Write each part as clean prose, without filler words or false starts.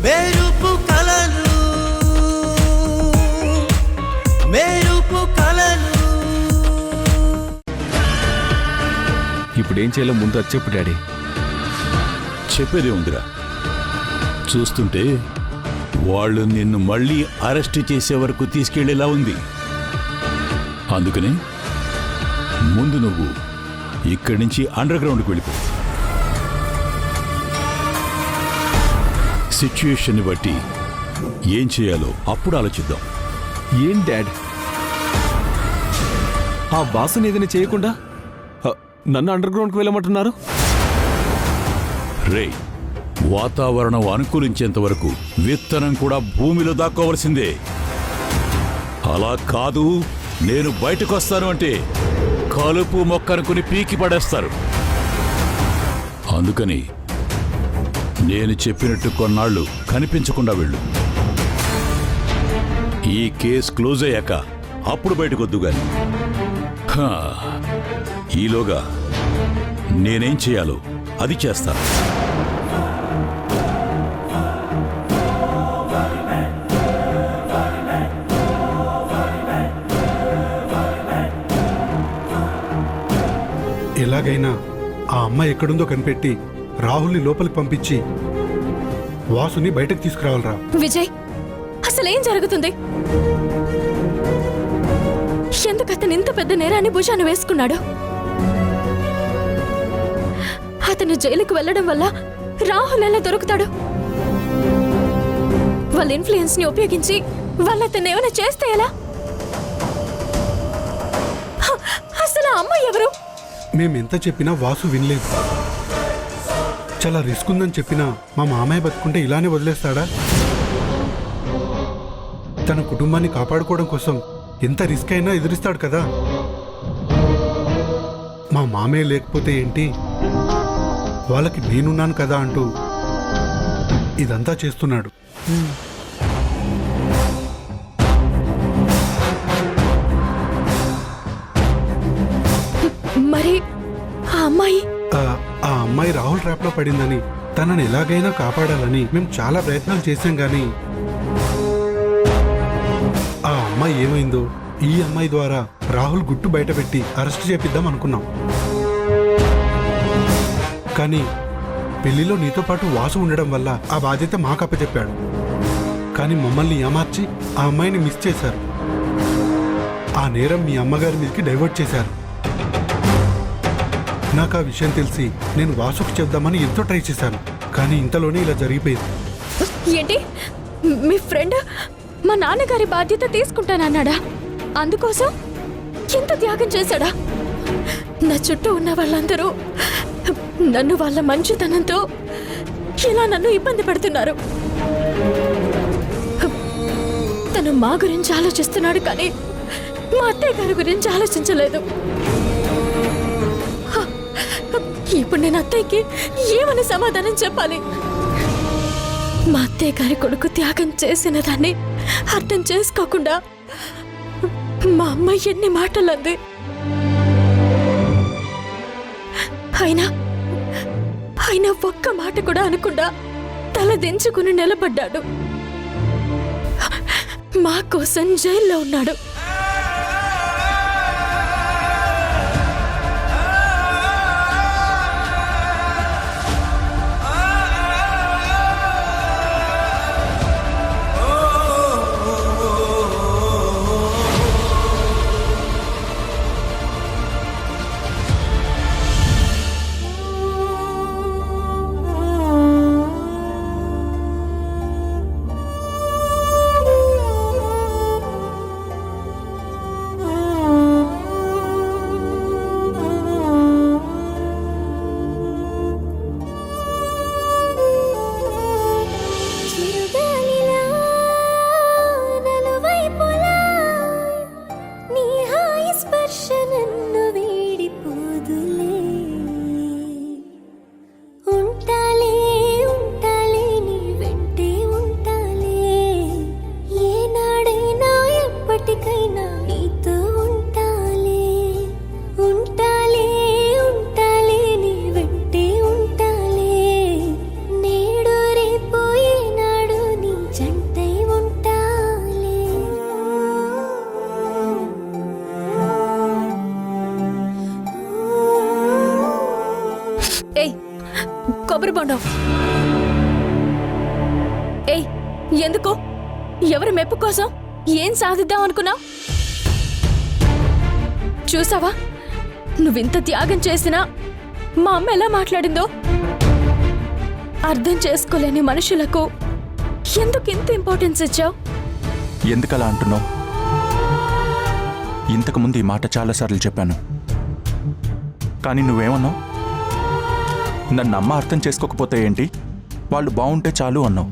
మెరుపు కలలు మెరుపు కలలు. ఇప్పుడేం చేయాలో ముందు అది చెప్పు డాడీ. చెప్పేదే ఉందిరా. చూస్తుంటే వాళ్ళు నిన్ను మళ్ళీ అరెస్ట్ చేసే వరకు తీసుకెళ్లేలా ఉంది. అందుకని ముందు నువ్వు ఇక్కడి నుంచి అండర్ గ్రౌండ్కి వెళ్ళిపో. సిచ్యుయేషన్ని బట్టి ఏం చేయాలో అప్పుడు ఆలోచిద్దాం. ఏం డాడ్, ఆ వాసన ఏదైనా చేయకుండా నన్ను అండర్ గ్రౌండ్కి వెళ్ళమంటున్నారు? రే, వాతావరణం అనుకూలించేంత వరకు విత్తనం కూడా భూమిలో దాక్కోవలసిందే. అలా కాదు నేను బయటకు వస్తాను అంటే కలుపు మొక్కనుకుని పీకి పడేస్తారు. అందుకని నేను చెప్పినట్టు కొన్నాళ్ళు కనిపించకుండా వెళ్ళు. ఈ కేసు క్లోజ్ అయ్యాక అప్పుడు బయటకు వద్దు గాని. ఈలోగా నేనేం చేయాలో అది చేస్తాను. ఎలాగైనా ఆ అమ్మాయి ఎక్కడుందో కనిపెట్టి రాహుల్ని లోపలికి పంపించి వాసుని బయటకు తీసుకురావాలరా. విజయ్, అసలేం జరుగుతుంది? ఎందుకు అతను ఇంత పెద్ద నేరాన్ని భుజాన వేసుకున్నాడు? అతను జైలుకు వెళ్లడం వల్ల రాహుల్ ఎలా దొరుకుతాడు? వాళ్ళ ఇన్ఫ్లుయెన్స్ ని ఉపయోగించి వాళ్ళు అతను ఏమైనా చేస్తే ఎలా? అసలు ఆ అమ్మాయి ఎవరు? మేమెంత చెప్పినా వాసు వినలేదు. చాలా రిస్క్ ఉందని చెప్పినా మా మామయ్య బతుకుంటే ఇలానే వదిలేస్తాడా? తన కుటుంబాన్ని కాపాడుకోవడం కోసం ఎంత రిస్క్ అయినా ఎదురిస్తాడు కదా. మా మామయ్య లేకపోతే ఏంటి, వాళ్ళకి నేనున్నాను కదా అంటూ ఇదంతా చేస్తున్నాడు. మరి ఆ అమ్మాయి ఆ అమ్మాయి రాహుల్ ట్రాప్ లో పడిందని తనని ఎలాగైనా కాపాడాలని మేము చాలా ప్రయత్నాలు చేశాం గాని ఆ అమ్మాయి ఏమైందో ఈ అమ్మాయి ద్వారా రాహుల్ గుట్టు బయటపెట్టి అరెస్ట్ చేపిద్దాం అనుకున్నాం. కానీ పెళ్లిలో నీతో పాటు వాసు ఉండడం వల్ల ఆ బాధ్యత మాకు అప్పచెప్పాడు. కానీ మమ్మల్ని ఏమార్చి ఆ అమ్మాయిని మిస్ చేశారు. ఆ నేరం మీ అమ్మగారి మీదకి డైవర్ట్ చేశారు. నాకు ఆ విషయం తెలిసి నేను వాసుకు చెప్దామని ఎంతో ట్రై చేశాను. కానీ ఇంతలోనే ఇలా జరిగిపోయింది. ఏంటి, మీ ఫ్రెండ్ మా నాన్నగారి బాధ్యత తీసుకుంటానన్నాడా? అందుకోసం ఎంత త్యాగం చేశాడా? నా చుట్టూ ఉన్న వాళ్ళందరూ నన్ను వాళ్ళ మంచితనంతో ఇలా నన్ను ఇబ్బంది పెడుతున్నారు. తను మా గురించి ఆలోచిస్తున్నాడు కానీ మా అత్తయ్య గారి గురించి ఆలోచించలేదు. ఇప్పుడు నేను అత్తయ్యకి ఏమని సమాధానం చెప్పాలి? మా అత్తయ్య గారి కొడుకు త్యాగం చేసిన దాన్ని అర్థం చేసుకోకుండా మా అమ్మ ఎన్ని మాటలు అంది. అయినా ఒక్క మాట కూడా అనకుండా తల దించుకుని నిలబడ్డాడు. మా కోసం జైల్లో ఉన్నాడు. కొబ్బరి బొండం. ఏయ్, ఎందుకు? ఎవరి మెప్పు కోసం ఏం సాధిద్దాం అనుకున్నావు? చూసావా, నువ్వింత త్యాగం చేసినా మా అమ్మ ఎలా మాట్లాడిందో. అర్థం చేసుకోలేని మనుషులకు ఎందుకు ఇంత ఇంపార్టెన్స్ ఇచ్చావు? ఎందుకలా అంటున్నావు? ఇంతకుముందు ఈ మాట చాలాసార్లు చెప్పాను, కానీ నువ్వేమన్నావు? నన్ను అమ్మ అర్థం చేసుకోకపోతే ఏంటి, వాళ్ళు బాగుంటే చాలు అన్నావు.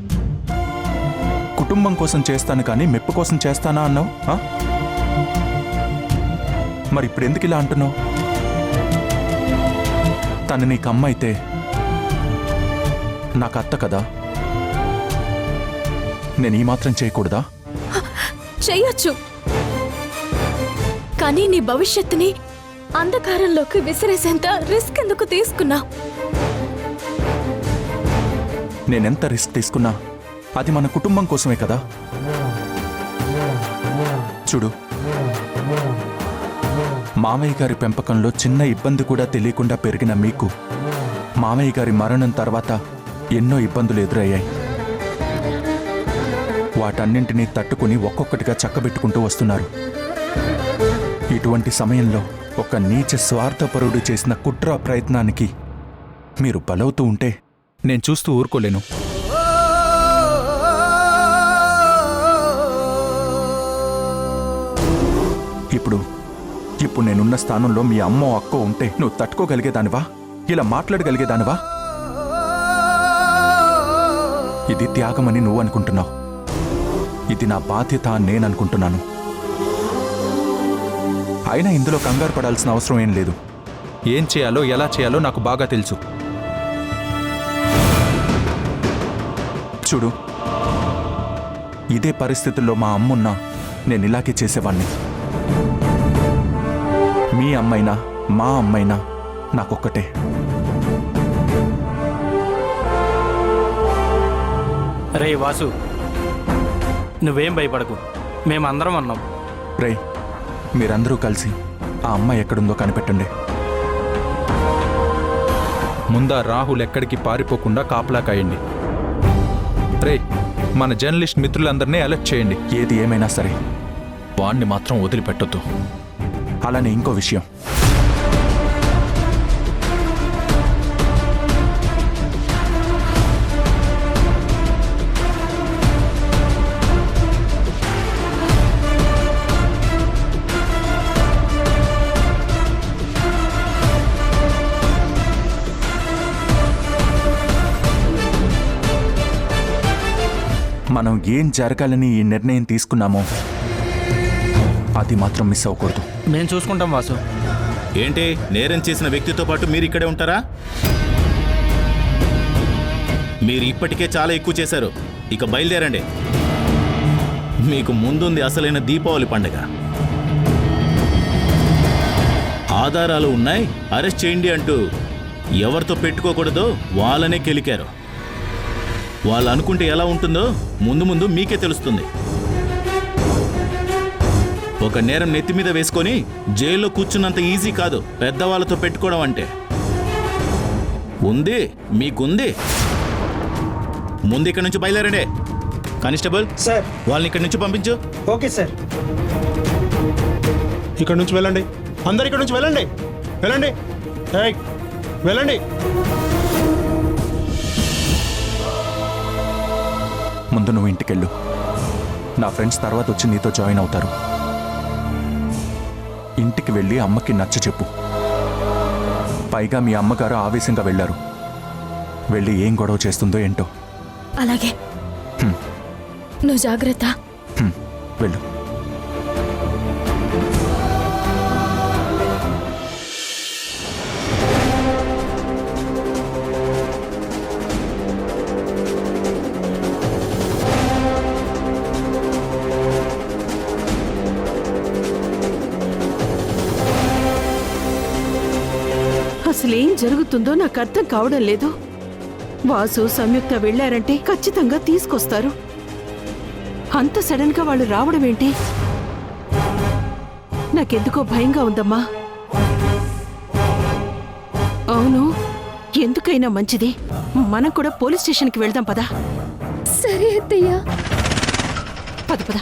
కుటుంబం కోసం చేస్తాను కానీ మెప్పు కోసం చేస్తానా అన్నావు. మరి ఇప్పుడు ఎందుకు ఇలా అంటున్నావు? తను నీకు అమ్మ అయితే నాకు అత్త కదా, నేను ఈ మాత్రం చేయకూడదా? చెయ్యొచ్చు, కానీ నీ భవిష్యత్తుని అంధకారంలోకి విసిరేసేంత రిస్క్ ఎందుకు తీసుకున్నావు? నేనెంత రిస్క్ తీసుకున్నా అది మన కుటుంబం కోసమే కదా. చూడు, మామయ్య గారి పెంపకంలో చిన్న ఇబ్బంది కూడా తెలియకుండా పెరిగిన మీకు మామయ్య గారి మరణం తర్వాత ఎన్నో ఇబ్బందులు ఎదురయ్యాయి. వాటన్నింటినీ తట్టుకుని ఒక్కొక్కటిగా చక్కబెట్టుకుంటూ వస్తున్నారు. ఇటువంటి సమయంలో ఒక నీచ స్వార్థపరుడు చేసిన కుట్ర ప్రయత్నానికి మీరు బలవుతూ ఉంటే నేను చూస్తూ ఊరుకోలేను. ఇప్పుడు నేనున్న స్థానంలో మీ అమ్మో అక్కో ఉంటే నువ్వు తట్టుకోగలిగేదానివా? ఇలా మాట్లాడగలిగేదానివా? ఇది త్యాగమని నువ్వు అనుకుంటున్నావు, ఇది నా బాధ్యత అని నేను అనుకుంటున్నాను. అయినా ఇందులో కంగారు పడాల్సిన అవసరం ఏం లేదు. ఏం చేయాలో ఎలా చేయాలో నాకు బాగా తెలుసు. చూడు, ఇదే పరిస్థితుల్లో మా అమ్మున్నా నేను ఇలాగే చేసేవాణ్ణి. మీ అమ్మైనా మా అమ్మైనా నాకొక్కటే. రే వాసు, నువ్వేం భయపడకు, మేమందరం అన్నాం. రే, మీరందరూ కలిసి ఆ అమ్మాయి ఎక్కడుందో కనిపెట్టండి. ముందా రాహుల్ ఎక్కడికి పారిపోకుండా కాపలా కాయండి. రే, మన జర్నలిస్ట్ మిత్రులందరినీ అలర్ట్ చేయండి. ఏది ఏమైనా సరే వాణ్ణి మాత్రం వదిలిపెట్టొద్దు. అలానే ఇంకో విషయం, మనం ఏం జరగాలని ఈ నిర్ణయం తీసుకున్నామో అది మాత్రం మిస్ అవ్వకూడదు. మేము చూసుకుంటాం వాసు. ఏంటి, నేరం చేసిన వ్యక్తితో పాటు మీరు ఇక్కడే ఉంటారా? మీరు ఇప్పటికే చాలా ఎక్కువ చేశారు, ఇక బయలుదేరండి. మీకు ముందుంది అసలైన దీపావళి పండుగ. ఆధారాలు ఉన్నాయి, అరెస్ట్ చేయండి అంటూ ఎవరితో పెట్టుకోకూడదో వాళ్ళనే కెలికారు. వాళ్ళు అనుకుంటే ఎలా ఉంటుందో ముందు ముందు మీకే తెలుస్తుంది. ఒక నేరం నెత్తి మీద వేసుకొని జైల్లో కూర్చున్నంత ఈజీ కాదు పెద్దవాళ్ళతో పెట్టుకోవడం అంటే. ఉంది, మీకుంది. ముందు ఇక్కడి నుంచి బయలుదేరండి. కానిస్టేబుల్ సార్, వాళ్ళని ఇక్కడి నుంచి పంపించు. Okay sir. ఇక్కడ నుంచి వెళ్ళండి, అందరు ఇక్కడ నుంచి వెళ్ళండి. వెళ్ళండి, ఏయ్, వెళ్ళండి. ముందు నువ్వు ఇంటికెళ్ళు. నా ఫ్రెండ్స్ తర్వాత వచ్చి నీతో జాయిన్ అవుతారు. ఇంటికి వెళ్ళి అమ్మకి నచ్చ చెప్పు. పైగా మీ అమ్మగారు ఆవేశంగా వెళ్ళారు. వెళ్ళి ఏం గొడవ చేస్తుందో ఏంటో. అలాగే, నువ్వు జాగ్రత్త. వెళ్ళు. అసలేం జరుగుతుందో నాకు అర్థం కావడం లేదు. వాసు సంయుక్త వెళ్లారంటే ఖచ్చితంగా తీసుకొస్తారు. అంత సడన్ గా వాళ్ళు రావడం ఏంటి? నాకెందుకో భయంగా ఉందమ్మా. అవును, ఎందుకైనా మంచిది మనం కూడా పోలీస్ స్టేషన్కి వెళ్దాం పదా. సరే అత్తయ్య. పద పద.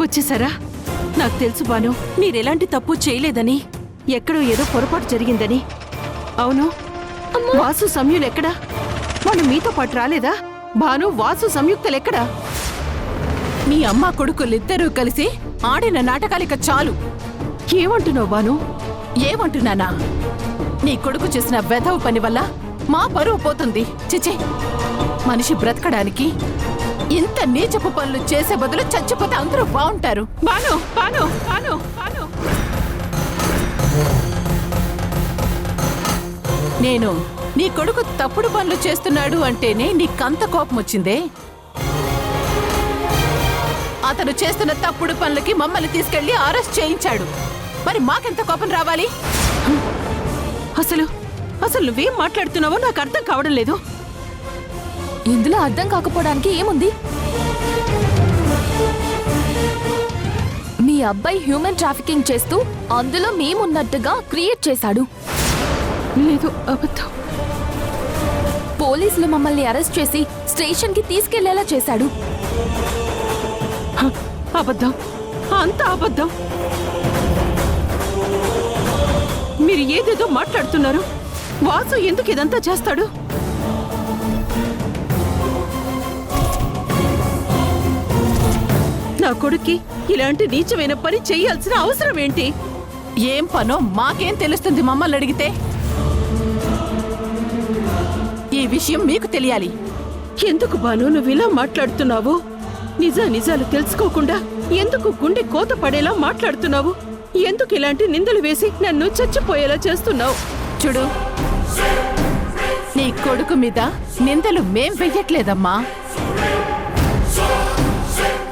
వచ్చేసారా? నాకు తెలుసు బాను, మీరెలాంటి తప్పు చేయలేదని, ఎక్కడో ఏదో పొరపాటు జరిగిందని. అవును, వాసు సంయులు ఎక్కడా? వాళ్ళు మీతో పాటు రాలేదా? భాను, వాసు సంయుక్తలెక్కడా? మీ అమ్మ కొడుకులిద్దరూ కలిసి ఆడిన నాటకాలిక చాలు. ఏమంటున్నావు బాను? ఏమంటున్నానా? నీ కొడుకు చేసిన వెధవ పని వల్ల మా పరువు పోతుంది. చిచి, మనిషి బ్రతకడానికి ఇంత నీచపు పనులు చేసే బదులు చచ్చిపోతే అందరూ బాగుంటారు. బాను బాను బాను బాను నేను నీ కొడుకు తప్పుడు పనులు చేస్తున్నాడు అంటేనే నీకంత కోపం వచ్చిందే? అతను చేస్తున్న తప్పుడు పనులకి మమ్మల్ని తీసుకెళ్లి అరెస్ట్ చేయించాడు. మరి మాకెంత కోపం రావాలి? అసలు అసలు నువ్వేం మాట్లాడుతున్నావో నాకు అర్థం కావడం లేదు. ఇందులో అర్థం కాకపోవడానికి ఏముంది? మీ అబ్బాయి హ్యూమన్ ట్రాఫికింగ్ చేస్తూ అందులో మేమున్నట్టుగా క్రియేట్ చేశాడు. లేదు, అబద్ధం. పోలీసులు మమ్మల్ని అరెస్ట్ చేసి స్టేషన్కి తీసుకెళ్లేలా చేశాడు. అబద్ధం, అంత అబద్ధం. మీరు ఏదేదో మాట్లాడుతున్నారు. వాసు ఎందుకు ఇదంతా చేస్తాడు? నా కొడుక్కి ఇలాంటి నీచమైన పని చేయాల్సిన అవసరం ఏంటి? ఏం పనో మాకేం తెలుస్తుంది మమ్మల్ని అడిగితే? ఈ విషయం మీకు తెలియాలి. ఎందుకు బాను నువ్వు ఇలా మాట్లాడుతున్నావు? నిజాలు తెలుసుకోకుండా ఎందుకు గుండె కోత పడేలా మాట్లాడుతున్నావు? ఎందుకు ఇలాంటి నిందలు వేసి నన్ను చచ్చిపోయేలా చేస్తున్నావు? చూడు, నీ కొడుకు మీద నిందలు మేం వెయ్యట్లేదమ్మా.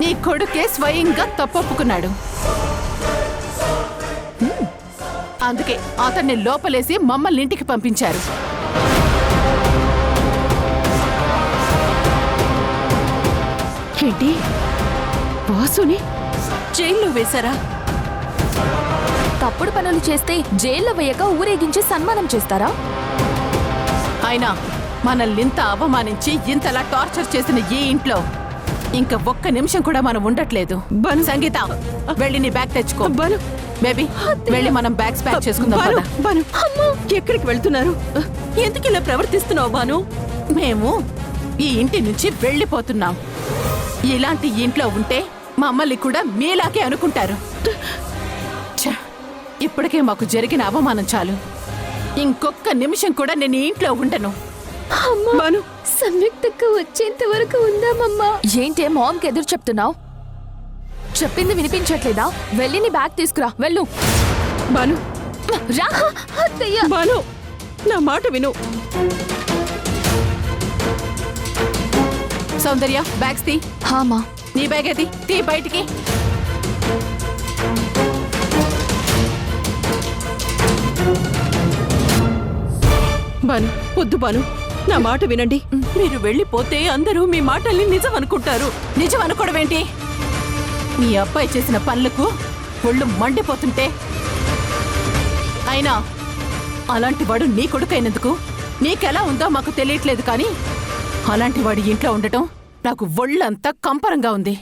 నీ కొడుకే స్వయంగా తప్పొప్పుకున్నాడు. అందుకే అతన్ని లోపలేసి మమ్మల్ని ఇంటికి పంపించారు. ఏంటి, వాసుని జైల్లో వేశారా? తప్పుడు పనులు చేస్తే జైల్లో వేయక ఊరేగించి సన్మానం చేస్తారా? అయినా మనల్ని ఇంత అవమానించి ఇంతలా టార్చర్ చేసిన ఈ ఇంట్లో ఇంకా ఒక్క నిమిషం కూడా మనం ఉండట్లేదు. బను, సంగీత, వెళ్ళి నీ బ్యాగ్ తెచ్చుకో. బను, బేబీ, వెళ్ళి మనం బ్యాగ్స్ ప్యాక్ చేసుకుందాం. బాను, పద. బాను, ఎక్కడికి వెళ్తున్నారు? ఎందుకు ఇలా ప్రవర్తిస్తున్నావు బాను? మేము ఈ ఇంటి నుంచి వెళ్ళిపోతున్నాం. ఇలాంటి ఇంట్లో ఉంటే మమ్మల్ని కూడా మీలాగే అనుకుంటారు. ఛ, ఇప్పటికే మాకు జరిగిన అవమానం చాలు. ఇంకొక్క నిమిషం కూడా నేను ఈ ఇంట్లో ఉండను. బాను, సంయుక్తకు వచ్చేంత వరకు ఉందామమ్మా. ఏంటే మామ్కి ఎదురు చెప్తున్నావు? చెప్పింది వినిపించట్లేదా? వెళ్ళి నీ బ్యాగ్ తీసుకురా, వెళ్ళు. బాను, రా అత్తయ్య. బాను, నా మాట విను. సౌందర్య, బ్యాగ్స్ తీ. హామా. నీ బ్యాగ్ ఏది? తీ బయటికి. బాను, వద్దు బాను, నా మాట వినండి. మీరు వెళ్ళిపోతే అందరూ మీ మాటల్ని నిజం అనుకుంటారు. నిజం అనుకోవడం ఏంటి? మీ అబ్బాయి చేసిన పనులకు ఒళ్ళు మండిపోతుంటే, అయినా అలాంటి వాడు నీ కొడుకైనందుకు నీకెలా ఉందో మాకు తెలియట్లేదు. కానీ అలాంటి వాడి ఇంట్లో ఉండటం నాకు ఒళ్ళంతా కంపరంగా ఉంది.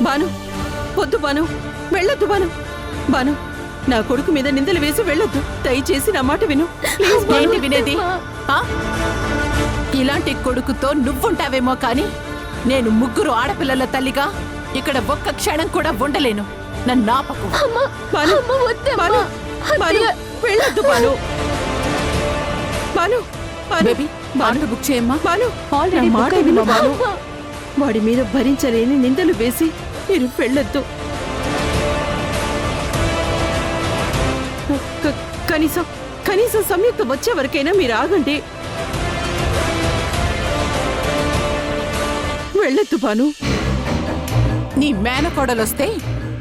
బాను, వద్దు బాను, వెళ్ళొద్దు బాను. బాను, నా కొడుకు మీద నిందలు వేసి వెళ్ళొద్దు. దయచేసి నా మాట విను. ప్లీజ్ బాను. ఏంటి వినేది? ఆ? ఇలాంటి కొడుకుతో నువ్వుంటావేమో కానీ నేను ముగ్గురు ఆడపిల్లల తల్లిగా ఇక్కడ ఒక్క క్షణం కూడా ఉండలేను. నన్ను ఆపకు. బాను, బాను, బాను, వెళ్ళొద్దు Banu. Banu, Banu, baby, auto book చేయమ్మా. బాను, నా మాట విను బాను. వాడి మీద భరించలేని నిందలు వేసి మీరు వెళ్ళొద్దు. కనీసం సంయుక్త వచ్చే వరకైనా మీరు ఆగండి. వెళ్ళొద్దు భాను. నీ మేనకోడలొస్తే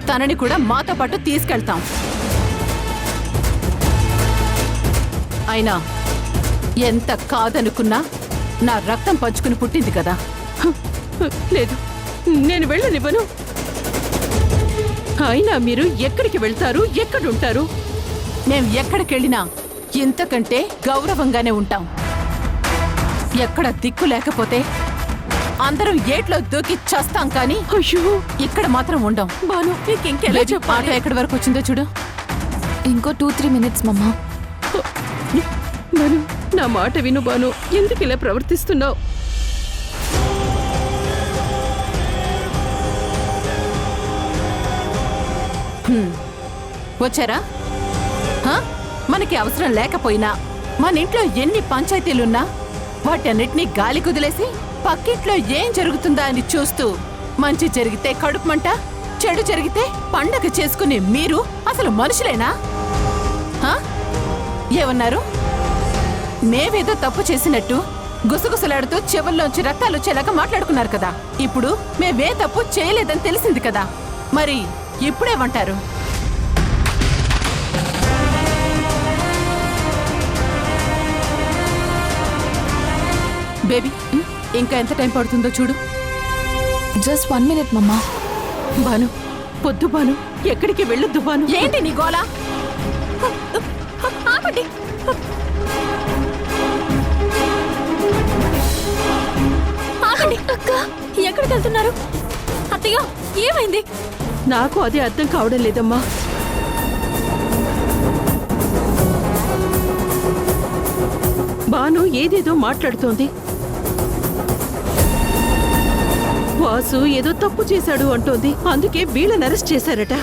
తనని కూడా మాతో పాటు తీసుకెళ్తాం. అయినా ఎంత కాదనుకున్నా నా రక్తం పంచుకుని పుట్టింది కదా. లేదు, నేను వెళ్ళనివ్వను. అయినా మీరు ఎక్కడికి వెళ్తారు, ఎక్కడుంటారు? మేం ఎక్కడికెళ్ళినా ఇంతకంటే గౌరవంగానే ఉంటాం. ఎక్కడ దిక్కు లేకపోతే అందరం ఏట్లో దూకి చస్తాం, కానీ అయ్యో, ఇక్కడ మాత్రం ఉండం. భాను, నీకు ఇంకెలా బేబీ, చెప్పాలి? ఆటో ఎక్కడి వరకు వచ్చిందో చూడు. ఇంకో 2-3 మినిట్స్ మమ్మా. భాను, నా మాట విను భాను. ఎందుకు ఇలా ప్రవర్తిస్తున్నావు? వచ్చారా? హా? మనకి అవసరం లేకపోయినా మన ఇంట్లో ఎన్ని పంచాయతీలున్నా వాటన్నిటినీ గాలి కుదిలేసి పక్కింట్లో ఏం జరుగుతుందా అని చూస్తూ మంచి జరిగితే కడుపుమంట, చెడు జరిగితే పండగ చేసుకునే మీరు అసలు మనుషులేనా? హా? ఏమన్నారు? మేమేదో తప్పు చేసినట్టు గుసగుసలాడుతూ చెవుల్లోంచి రక్తాలు వచ్చేలాగా మాట్లాడుకున్నారు కదా. ఇప్పుడు మేమే తప్పు చేయలేదని తెలిసింది కదా. మరి ఇప్పుడేమంటారు? బేబీ, ఇంకా ఎంత టైం పడుతుందో చూడు. జస్ట్ 1 మినిట్ మమ్మా. భాను, పొద్దు భాను, ఎక్కడికి వెళ్ళొద్దు భాను. ఏంటి నీ గోలా? ఆపండి. ఆగండి. అక్క, ఎక్కడికి వెళ్తున్నారు? అత్తయ్య, ఏమైంది? నాకు అది అర్థం కావడం లేదమ్మా. భాను ఏదేదో మాట్లాడుతోంది. వాసు ఏదో తప్పు చేశాడు అంటోంది. అందుకే వీళ్ళని అరెస్ట్ చేశారట.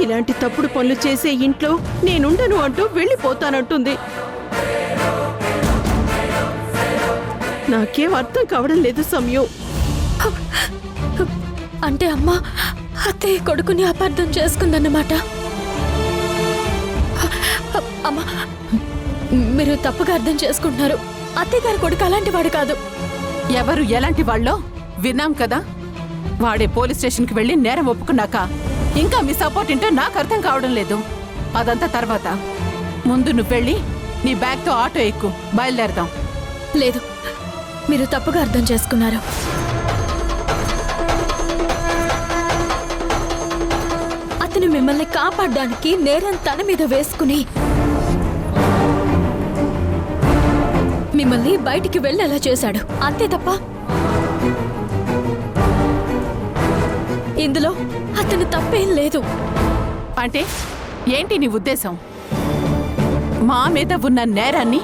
ఇలాంటి తప్పుడు పనులు చేసే ఇంట్లో నేనుండను అంటూ వెళ్ళిపోతానంటుంది. నాకేం అర్థం కావడం లేదు సంయు. అంటే అమ్మ అత్తయ్య కొడుకుని అపార్థం చేసుకుందన్నమాట. అమ్మ, మీరు తప్పుగా అర్థం చేసుకుంటున్నారు. అత్తయ్య గారి కొడుకు అలాంటి వాడు కాదు. ఎవరు ఎలాంటి వాళ్ళో విన్నాం కదా. వాడే పోలీస్ స్టేషన్కి వెళ్ళి నేరం ఒప్పుకున్నాక ఇంకా మీ సపోర్ట్ ఏంటో నాకు అర్థం కావడం లేదు. అదంతా తర్వాత. ముందు నువ్వు వెళ్ళి నీ బ్యాగ్తో ఆటో ఎక్కు, బయలుదేరదాం. లేదు, మీరు తప్పుగా అర్థం చేసుకున్నారు. అతను మిమ్మల్ని కాపాడడానికి నేరం తన మీద వేసుకుని మిమ్మల్ని బయటికి వెళ్ళేలా చేశాడు, అంతే తప్ప ఇందులో అతను తప్పేం లేదు. అంటే ఏంటి నీ ఉద్దేశం? మా మీద ఉన్న నేరాన్ని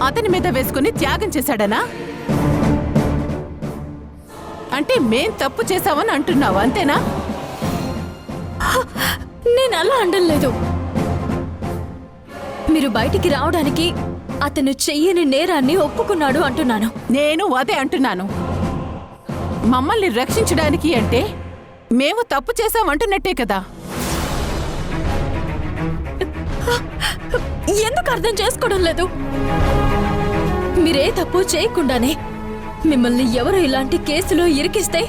అతని మీద వేసుకుని త్యాగం చేశాడనా? అంటే మేం తప్పు చేశామని అంటున్నావు, అంతేనా? నేను అలా అనడం లేదు. మీరు బయటికి రావడానికి అతను చెయ్యని నేరాన్ని ఒప్పుకున్నాడు అంటున్నాను. నేను అదే అంటున్నాను. మమ్మల్ని రక్షించడానికి అంటే మేము తప్పు చేశామంటున్నట్టే కదా. ఎందుకు అర్థం చేసుకోవడం లేదు? మీరే తప్పు చేయకుండానే మిమ్మల్ని ఎవరో ఇలాంటి కేసులో ఇరికిస్తే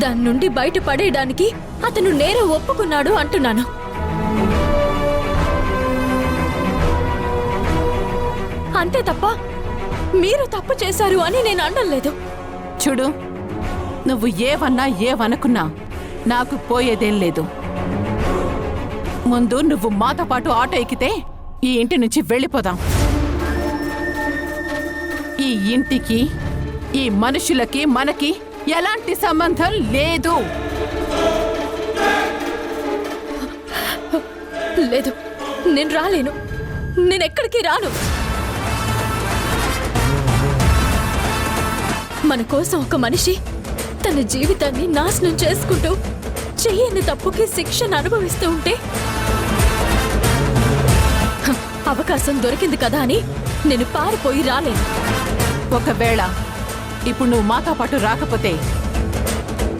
దాని నుండి బయట పడేయడానికి అతను నేరం ఒప్పుకున్నాడు అంటున్నాను. అంతే తప్ప మీరు తప్పు చేశారు అని నేను అనడం లేదు. చూడు, నువ్వు ఏవన్నా ఏవనుకున్నా నాకు పోయేదేం లేదు. ముందు నువ్వు మాతో పాటు ఆటో ఎక్కితే ఈ ఇంటి నుంచి వెళ్ళిపోదాం. ఈ ఇంటికి, ఈ మనుషులకి మనకి ఎలాంటి సంబంధం లేదు. లేదు, నేను రాలేను. నేనెక్కడికి రాను. మన కోసం ఒక మనిషి తన జీవితాన్ని నాశనం చేసుకుంటూ చెయ్యని తప్పుకి శిక్షను అనుభవిస్తూ ఉంటే అవకాశం దొరికింది కదా అని నేను పారిపోయి రాలేను. ఒకవేళ ఇప్పుడు నువ్వు మాతో పాటు రాకపోతే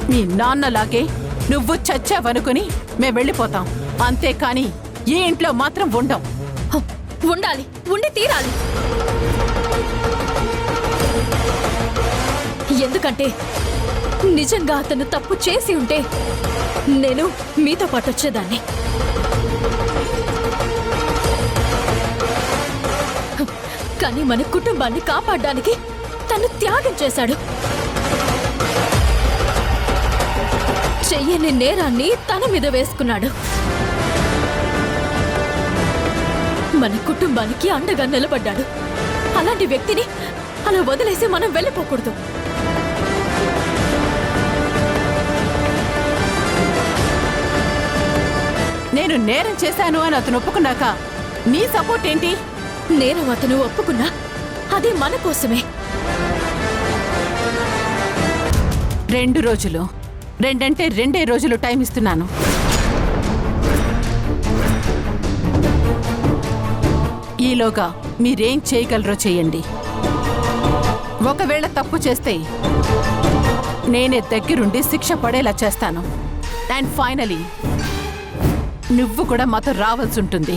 మీ నాన్నలాగే నువ్వు చచ్చావనుకుని మేము వెళ్ళిపోతాం, అంతేకాని ఈ ఇంట్లో మాత్రం ఉండం. హ, ఉండాలి, ఉండి తీరాలి. ఎందుకంటే నిజంగా అతను తప్పు చేసి ఉంటే నేను మీతో పాటు వచ్చేదాన్ని. కానీ మన కుటుంబాన్ని కాపాడడానికి తను త్యాగం చేశాడు. చెయ్యని నేరాన్ని తన మీద వేసుకున్నాడు. మన కుటుంబానికి అండగా నిలబడ్డాడు. అలాంటి వ్యక్తిని అలా వదిలేసి మనం వెళ్ళిపోకూడదు. నేను నేరం చేశాను అని అతను ఒప్పుకున్నాక నీ సపోర్ట్ ఏంటి? నేరం అతను ఒప్పుకున్నా అది మన కోసమే. 2 రోజులు, 2 అంటే 2 రోజులు టైం ఇస్తున్నాను. ఈలోగా మీరేం చేయగలరో చేయండి. ఒకవేళ తప్పు చేస్తే నేనే దగ్గరుండి శిక్ష పడేలా చేస్తాను. అండ్ ఫైనలీ నువ్వు కూడా మాతో రావాల్సి ఉంటుంది.